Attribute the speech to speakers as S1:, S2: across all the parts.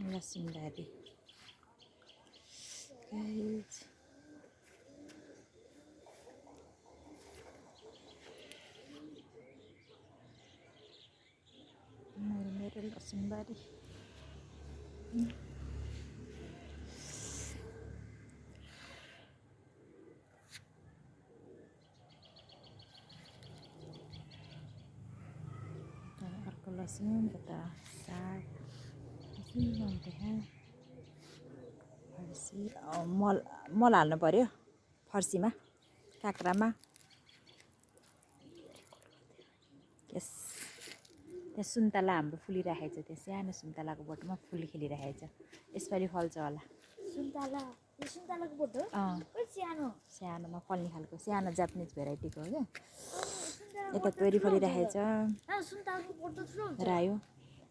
S1: लसुनबारी guys मेरो लसुनबारी अर्को लसुन यता साग फर्सी मल हाल्नु पर्यो फर्सीमा काँक्रामा त्यहाँ सुन्तला हाम्रो फुलिराखेको छ त्यहाँ सानो सुन्तलाको बोटमा फुल खेलिराखेको छ यसपालि फल्छ होला
S2: सुन्तलाको बोट हो
S1: सानोमा फल्ने खालको सानो जापानिज भेराइटीको हो क्या यता तोरी फलिराखेको छ रायो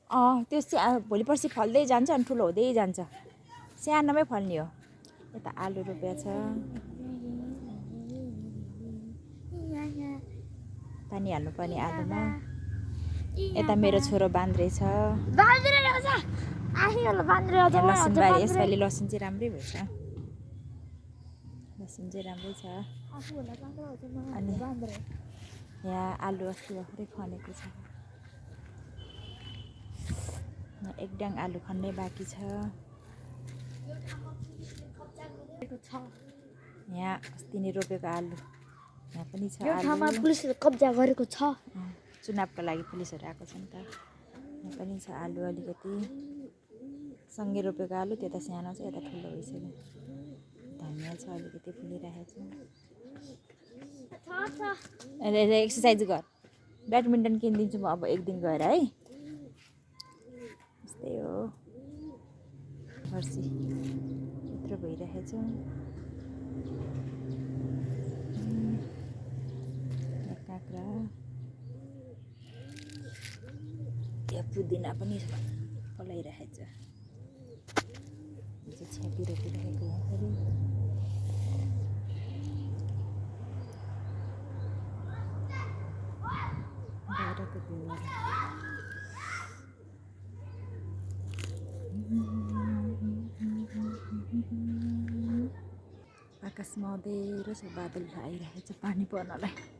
S1: त्यो भोलि पर्सि फल्दै जान्छ अनि ठुलो हुँदै जान्छ सानोमै फल्ने हो यता आलु रोपेको छ पानी हाल्नुपर्ने आलुमा यता मेरो छोरो बान्द्रे छ लसुनबारी यसपालि लसुन चाहिँ राम्रै भएछ लसुन चाहिँ राम्रै छ अनि यहाँ आलु अस्ति भर्खरै खनेको छ एक डाङ आलु खन्नै बाँकी छ यहाँ अस्ति नै रोपेको आलु यहाँ पनि छ
S2: ठाउँमा पुलिसले कब्जा गरेको छ
S1: चुनावको लागि पुलिसहरू आएको छ नि त यहाँ पनि छ आलु अलिकति सँगै रोपेको आलु त्यता सानो छ यता ठुलो भइसक्यो धनियाँ छ अलिकति फुलिरहेको छ एक्सर्साइज गर ब्याडमिन्टन किनिदिन्छु म अब एक दिन गएर है यस्तै हो फर्सी यत्रो भइरहेको छ काँक्रा यहाँ पुदिना पनि फलाइरहेको छ छ्यापी रोपिरहेको यहाँ फेरि बाहिरको भ्यूहरू आकाशमा अँध्यारो छ बादल आइरहेको छ पानी पर्नलाई